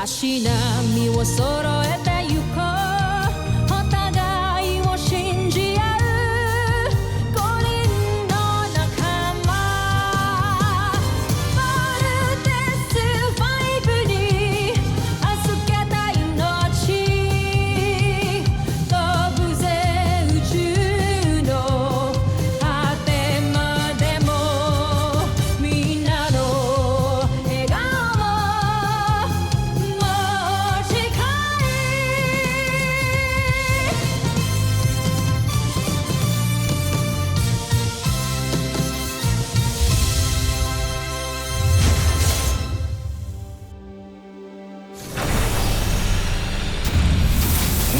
足並みを揃えてゆこうお互いを信じ合う5人の仲間ボルテス5に預けた命飛ぶぜ宇宙の果てまでもみんなの笑顔も近い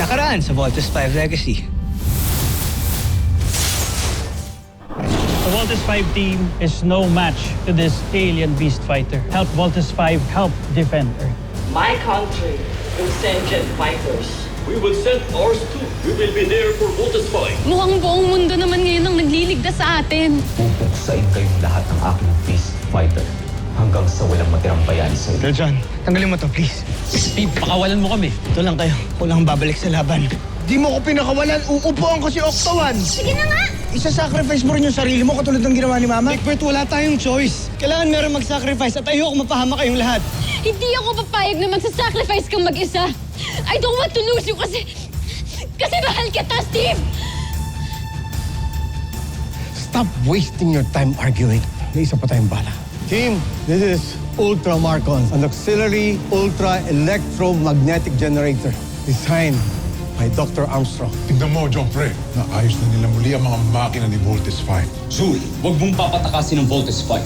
Nakaraan sa Voltes 5 Legacy. The Voltes 5 team is no match to this alien beast fighter. Help Voltes 5 help defend Earth. My country will send jet fighters. We will send ours too. We will be there for Voltes 5. Mukhang buong mundo naman ngayon ang nagliligtas sa atin. Pupuksain kayong lahat ng aking beast fighter hanggang sa walang matirang bayani sa iyo. John, tanggalin mo to, please. Steve, pakawalan mo kami. Ito lang kayo. Walang babalik sa laban. Di mo ko pinakawalan, uupuan ko si Octawan. Sige na nga! Isa-sacrifice mo rin yung sarili mo katulad ng ginawa ni Mama. Egbert, wala tayong choice. Kailangan meron mag-sacrifice at ayoko mapahama kayong lahat. Hindi ako papayag na magsasacrifice kang mag-isa. I don't want to lose you kasi mahal kita, Steve! Stop wasting your time arguing. May isa pa tayong bala. Team, this is Ultra Marcon, an auxiliary ultra electromagnetic generator designed by Dr. Armstrong. Tignan mo, John Pre, naayos na nila muli ang mga makina ni Voltes 5. Zul, huwag mong papatakasin ng Voltes 5.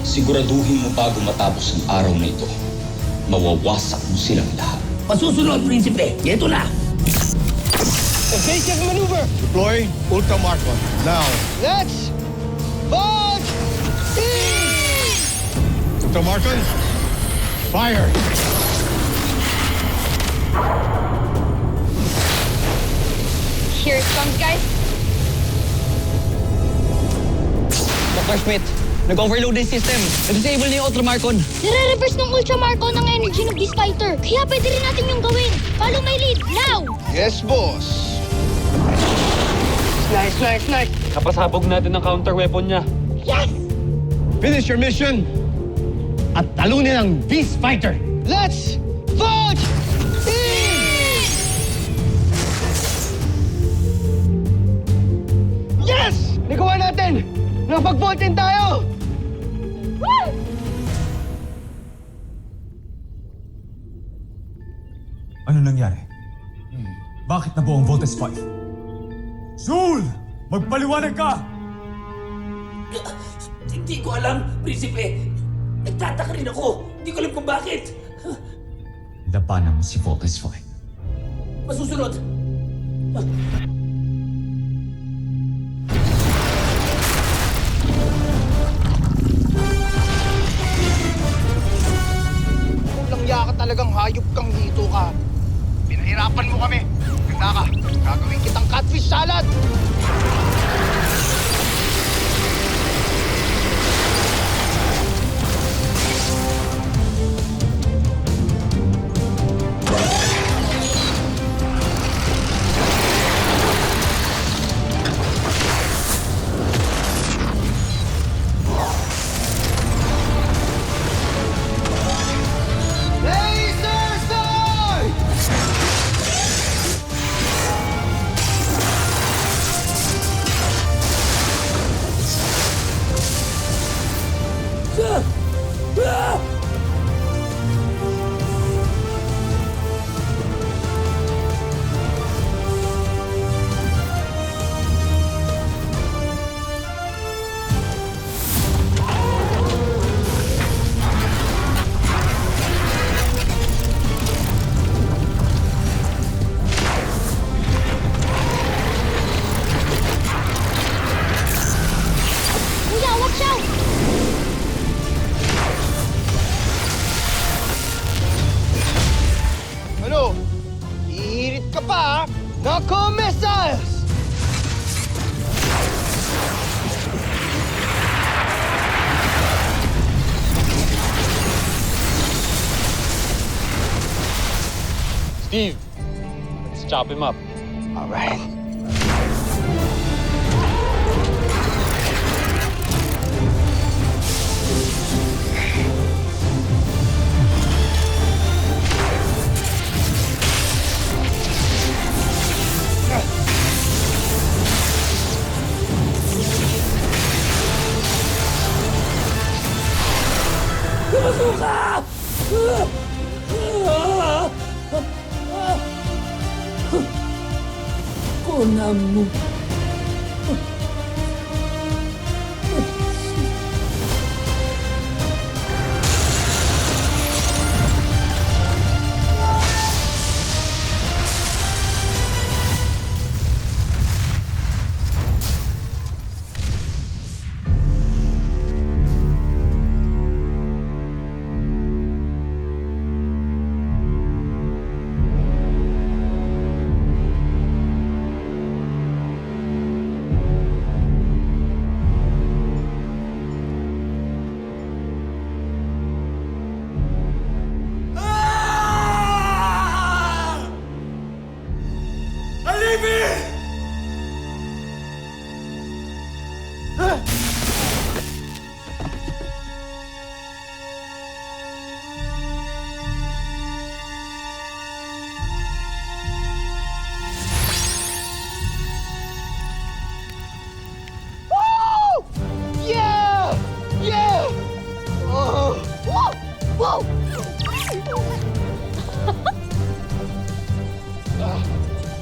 Siguraduhin mo bago matapos ang araw na ito. Mawawasak mo silang lahat. Pasusunod, Prinsipe. Ito na. Evasive maneuver! Deploy Ultra Marcon. Now, Let's vote! Ultra Marcon, fire! Here it comes, guys. Dr. Schmidt, nag-overload na yung system. Nag-disable na yung Ultramarcon. Nare-reverse ng Ultramarcon ang energy ng Beast Fighter. Kaya pwede rin natin yung gawin. Follow my lead, now! Yes, boss. Nice. Kapasabog natin ang counter weapon niya. Yes! Finish your mission at talunin ang Beast Fighter. Let's vote! Yes! Nagawa natin! Nakapag-vote din tayo! Ano nangyari? Bakit nabuo ang Voltes 5? Zul! Magpaliwanag ka! Hindi ko alam, Prinsipe. Nagtataka rin ako. Hindi ko alam kung bakit. Labanan mo si Voltes 5. Masusunod. Walang yaka talagang hayop kang hito ka. Pinahirapan mo kami. Ganda ka. Gagawin kitang catfish salad. Kuya, watch out! Ano? Ihirit ka pa, ha? Nako, missiles! Steve, let's chop him up. All right.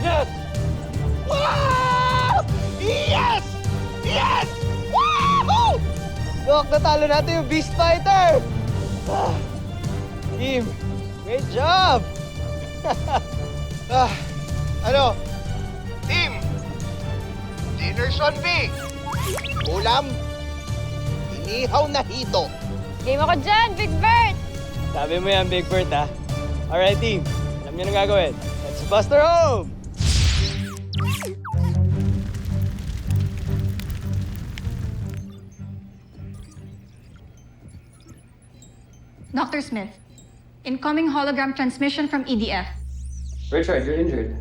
Yes! Wow! Yes! Yes! Woo! Look, natalo natin yung Beast Fighter! Team, great job! Ano? Team, dinner's on me! Ulam, inihaw na hito. Game ako dyan, Big Bird! Sabi mo yan, Big Bird, ha? Alright, team. Alam niyo na gagawin. Let's bust her home! Dr. Smith, incoming hologram transmission from EDF. Richard, you're injured.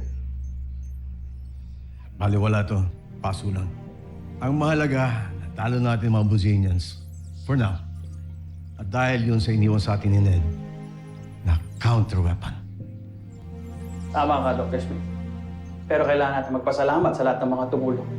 Baliwala to. Paso lang. Ang mahalaga, natalo natin mga Buzanians. For now. At dahil yun sa iniwan sa atin ni Ned, na counter-weapon. Tama ka, Dr. Smith. Pero kailangan natin magpasalamat sa lahat ng mga tumulong.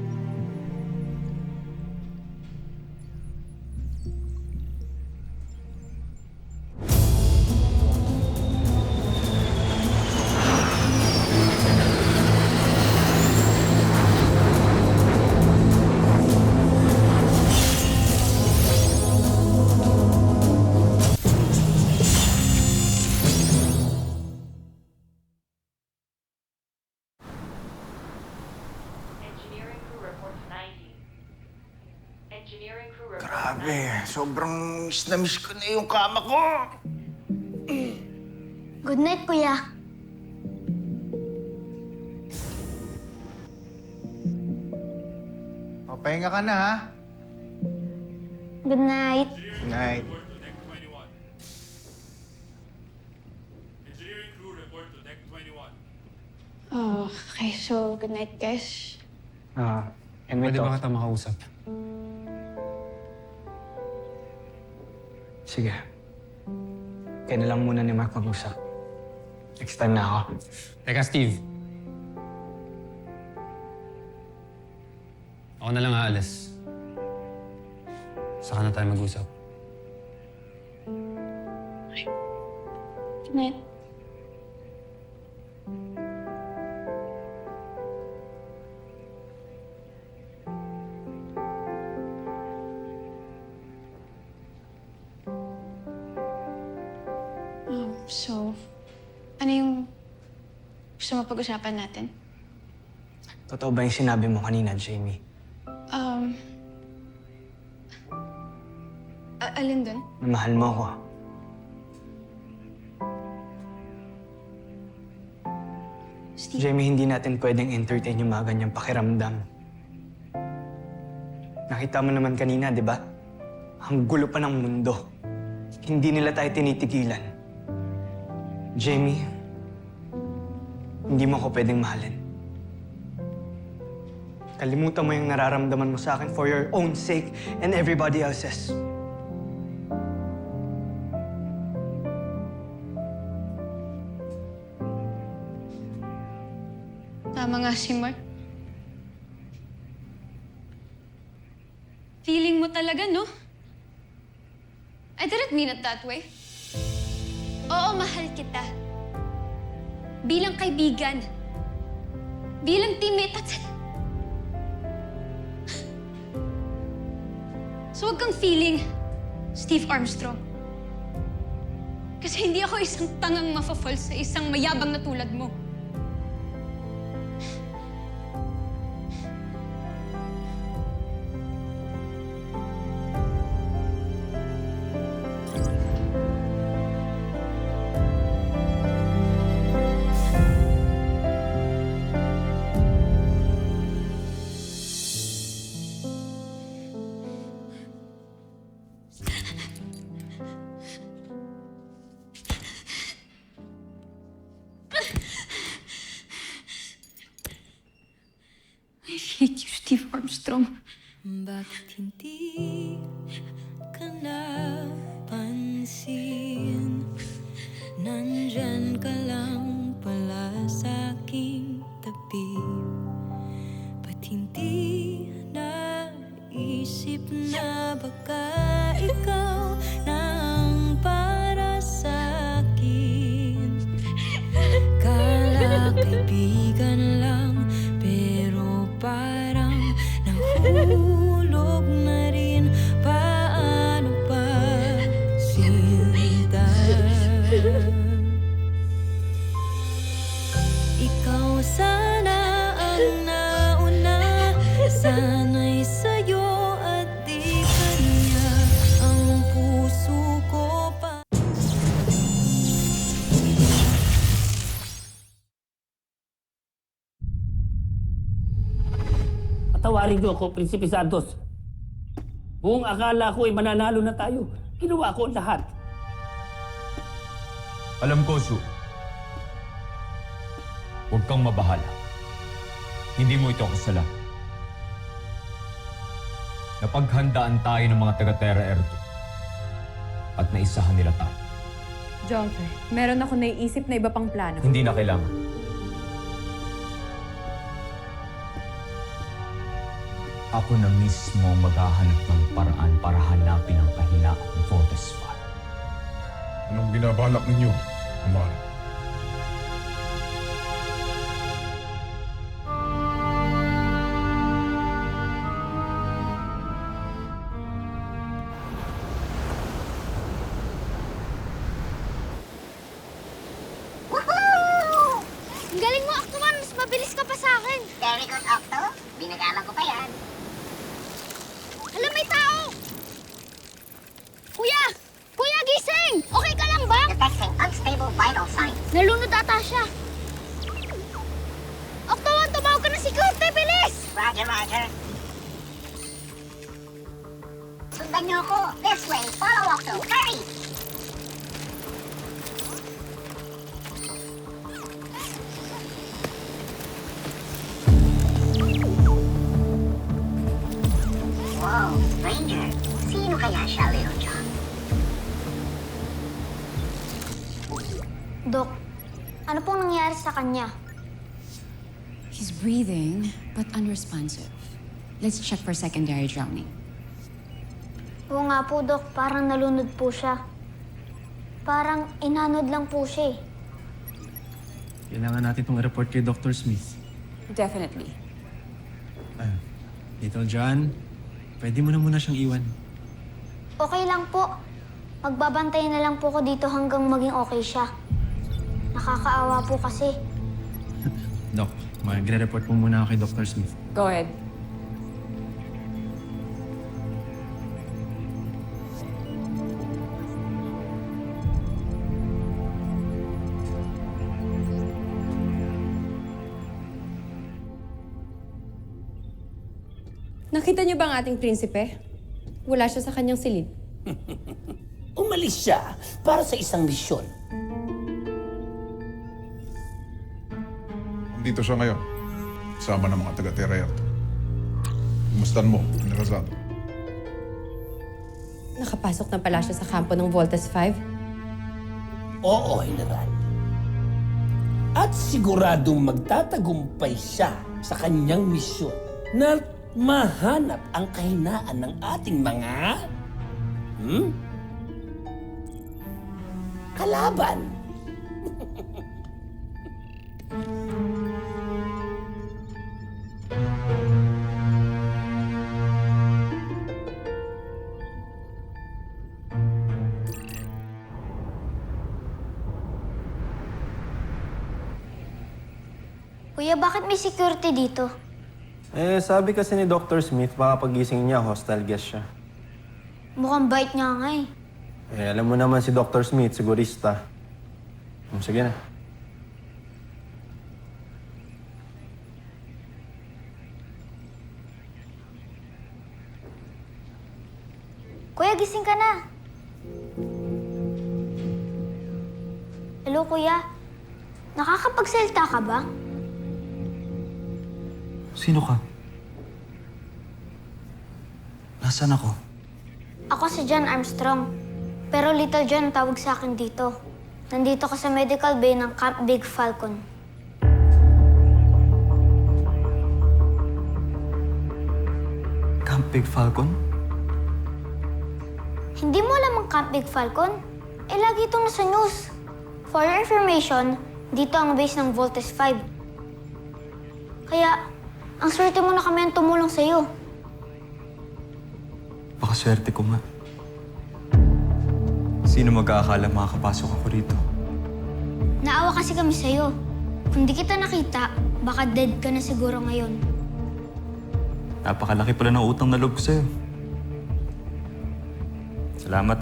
Grabe, sobrang miss na miss ko na yung kama ko. Good night, kuya. Papahinga ka na, ha? Good night. Good night. Oh, okay, so good night, guys. Pwede ba kita makausap? Sige. Kaya na lang muna ni Mark mag-usap. Next time na ako. Teka, Steve. Ako na lang aalis. Saka na tayo mag-usap. Good night. So, ano yung gusto mo pag-usapan natin? Totoo ba yung sinabi mo kanina, Jamie? Alin dun? Mahal mo ako. Steve? Jamie, hindi natin pwedeng entertain yung mga ganyang pakiramdam. Nakita mo naman kanina, di ba? Ang gulo pa ng mundo. Hindi nila tayo tinitigilan. Jamie, Hindi mo ako pwedeng mahalin. Kalimutan mo yung nararamdaman mo sa akin for your own sake and everybody else's. Tama nga si Mark. Feeling mo talaga, no? I didn't mean it that way. Oo, mahal kita. Bilang kaibigan. Bilang teammate, that's it. So huwag kang feeling Steve Armstrong. Kasi hindi ako isang tangang mafa-fall sa isang mayabang na tulad mo. I hate you, Steve Armstrong. Bakit hindi ka napansin? Nandyan ka lang pala sa aking tabi. Ba't hindi naisip na baka ikaw nang para sa akin? Kala kaibigan lang, pero parang nahulog na rin. Paano ba sinta? Ikaw sana ang nauna, sana'y sa'yo at di kanya ang puso ko pa. Patawarin niyo ako, Prinsipe Santos. Buong akala ko ay mananalo na tayo. Ginawa ko ang lahat. Alam ko, Su. Huwag kang mabahala. Hindi mo ito kasalanan. Napaghandaan tayo ng mga taga-Terra Erto. At naisahan nila tayo. Joffrey, meron ako naiisip na iba pang plano. Hindi na kailangan. Ako na mismo maghahanap ng paraan para hanapin ang kahinaan ng Voltes Fire. Anong binabalak ninyo, Amar? Ang galing mo, Octoman! Mas mabilis ka pa sa akin! Very good, Octo. Binagalan ko pa yan. Alam, may tao! Kuya! Kuya, gising! Okay ka lang ba? Detecting unstable vital signs. Nalunod ata siya. Octoman, tumawag ka ng security! Bilis! Roger, Roger. Sundan niyo ako. This way. Follow, Octo. Hurry! Whoa, stranger. Sino kaya siya, Little John? Dok, ano pong nangyari sa kanya? He's breathing, but unresponsive. Let's check for secondary drowning. Oo nga po, Dok. Parang nalunod po siya. Parang inanod lang po siya eh. Kailangan natin itong report kay Dr. Smith. Definitely. Little John, pwede mo na muna siyang iwan. Okay lang po. Magbabantay na lang po ko dito hanggang maging okay siya. Nakakaawa po kasi. Doc, magre-report mo muna ako kay Dr. Smith. Go ahead. Nakita niyo ba ang ating prinsipe? Wala siya sa kanyang silid. Umalis siya para sa isang misyon. Dito siya ngayon. Kasama ng mga taga-Terrayarto. Kumustan mo, General. Nakapasok na pala siya sa kampo ng Voltes 5? Oo, General. At siguradong magtatagumpay siya sa kanyang misyon na mahanap ang kahinaan ng ating mga kalaban. Kuya, bakit may security dito? Sabi kasi ni Dr. Smith, baka pagising niya, hostile guest siya. Mukhang bait niya nga eh. Alam mo naman si Dr. Smith, sigurista. Sige na. Kuya, gising ka na. Hello, Kuya. Nakakapagsalita ka ba? Sino ka? Nasaan ako? Ako si John Armstrong. Pero Little John ang tawag sa akin dito. Nandito ka sa medical bay ng Camp Big Falcon. Camp Big Falcon? Hindi mo alam ang Camp Big Falcon? Lagi itong nasa news. For your information, dito ang base ng Voltes 5. Kaya, ang swerte mo na kami ang tumulong sa'yo. Baka swerte ko nga. Sino mag-aakala makakapasok ako rito? Naawa kasi kami sa'yo. Kung di kita nakita, baka dead ka na siguro ngayon. Napakalaki pala ng utang na loob ko sa'yo. Salamat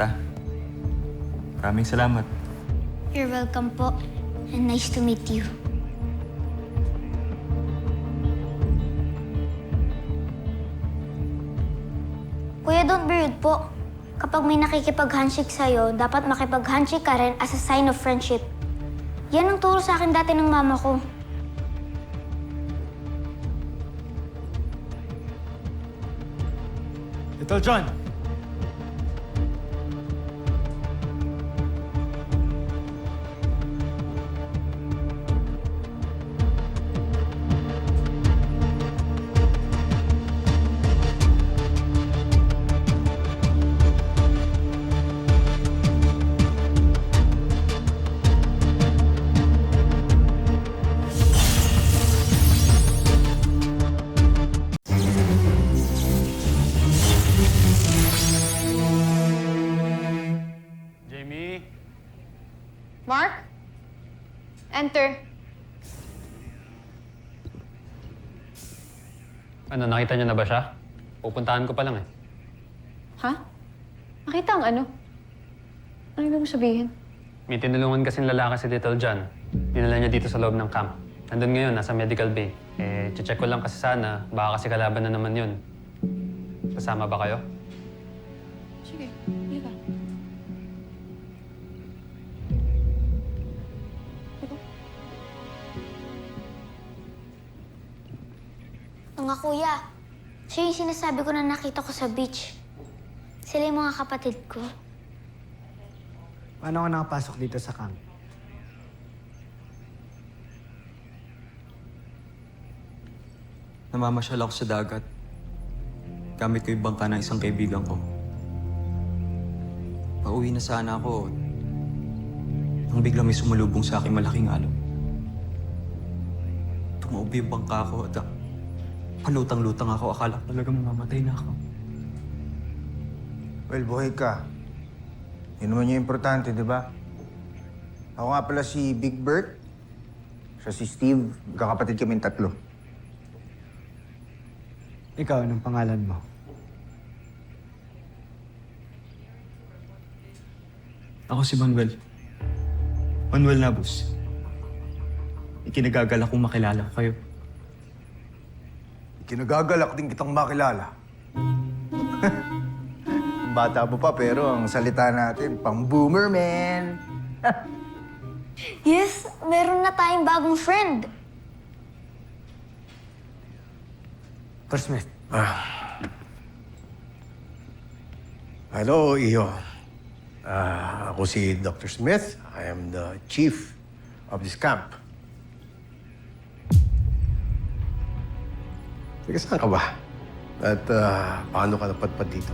Maraming salamat. You're welcome po. And nice to meet you. Kuya, don't be rude po. Kapag may nakikipag-handshake sa'yo, dapat makipag-handshake ka rin as a sign of friendship. Yan ang turo sa akin dati ng mama ko. Little John! Mark? Enter. Ano, nakita niyo na ba siya? Pupuntahan ko pa lang eh. Ha? Nakita ang ano? Ano ibig mo sabihin? May tinulungan kasing lalaki si Little John. Dinala niya dito sa loob ng camp. Nandun ngayon, nasa medical bay. Check ko lang kasi sana, baka kasi kalaban na naman yun. Kasama ba kayo? Sige, hindi ka. Mga kuya, siya yung sinasabi ko na nakita ko sa beach. Sila yung mga kapatid ko. Paano ka nakapasok dito sa camp? Namamasyal ako sa dagat. Gamit ko yung bangka ng isang kaibigan ko. Pauwi na sana ako. Nang biglang may sumalubong sa akin malaking alon. Tumaubi yung bangka ko at palutang-lutang ako. Akala ko talaga mamamatay na ako. Well, buhay ka. Yun naman yung importante, di ba? Ako nga pala si Big Bert. Siya si Steve. Magkakapatid kaming tatlo. Ikaw, anong pangalan mo? Ako si Manuel. Manuel Nabus. Ikinagagalak kong makilala ko kayo. Kinagagalak din kitang makilala. Bata mo pa pero ang salita natin, pang-boomer, man. Yes, meron na tayong bagong friend. Dr. Smith. Hello, Iho. Ako si Dr. Smith. I am the chief of this camp. Sige, saan ka ba? At paano ka napadpad dito?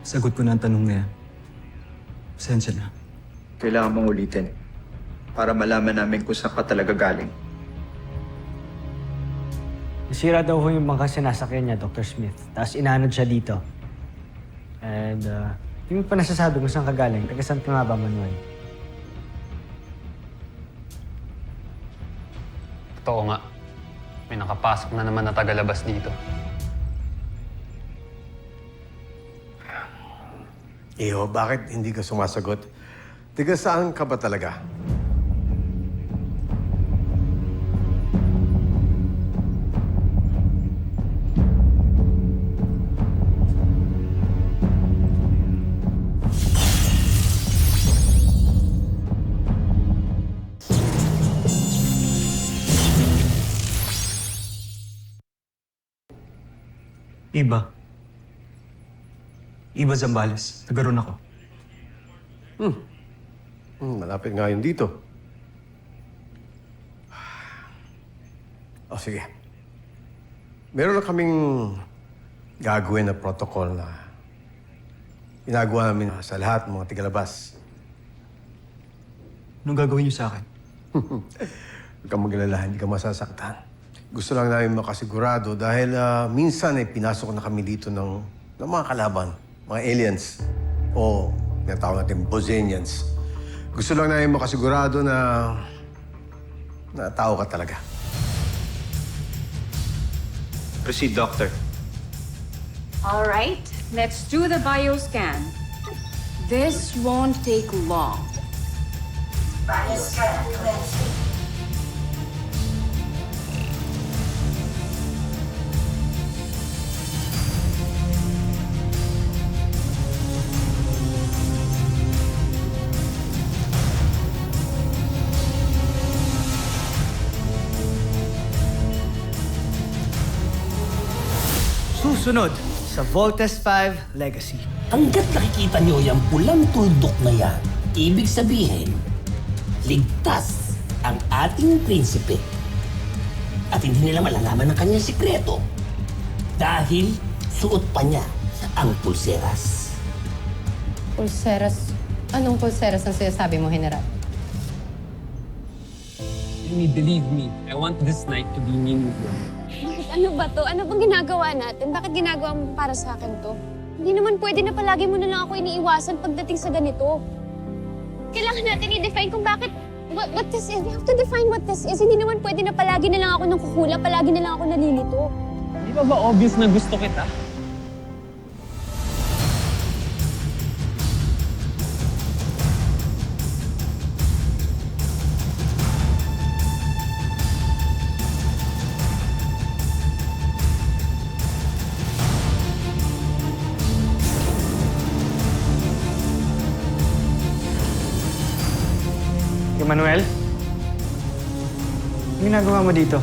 Sagot ko na ang tanong na yan. Pasensya na. Kailangan mong ulitin para malaman namin kung saan ka talaga galing. Nasira daw ho yung bangkang sinasakyan niya, Dr. Smith. Tapos inanod siya dito. And, hindi mo pa nasasabi kung saan ka galing. Taga saan ka nga ba, Manuel? Totoo nga. May nakapasok na naman na tagalabas dito. Iho, bakit hindi ka sumasagot? Tiga saan ka ba talaga? Iba Zambales. Nagaroon ako. Malapit nga yun dito. O sige. Meron na kaming gagawin na protocol na ginagawa namin sa lahat ng mga tigalabas. Anong gagawin niyo sa akin? Huwag kang magalala, hindi ka masasaktan. Gusto lang namin makasigurado dahil minsan ay pinasok na kami dito ng mga kalaban, mga aliens o tinatawag natin Bosenians. Gusto lang namin makasigurado na tao ka talaga. Proceed, Doctor. All right, let's do the bioscan. This won't take long. Bioscan ready. Susunod sa Voltes 5 Legacy. Hanggat nakikita niyo yung pulang tuldok na yan, ibig sabihin, ligtas ang ating prinsipe. At hindi nila malalaman ang kanyang sikreto. Dahil suot pa niya ang pulseras. Pulseras? Anong pulseras ang sinasabi mo, General? Believe me, I want this night to be meaningful. Ano ba to? Ano bang ginagawa natin? Bakit ginagawa mo para sa akin to? Hindi naman pwede na palagi mo na lang ako iniiwasan pagdating sa ganito. Kailangan natin i-define kung bakit, what this is. We have to define what this is. Hindi naman pwede na palagi na lang ako nang kukula, palagi na lang ako nalilito. Di ba obvious na gusto kita? Manuel? Ano ginagawa mo dito?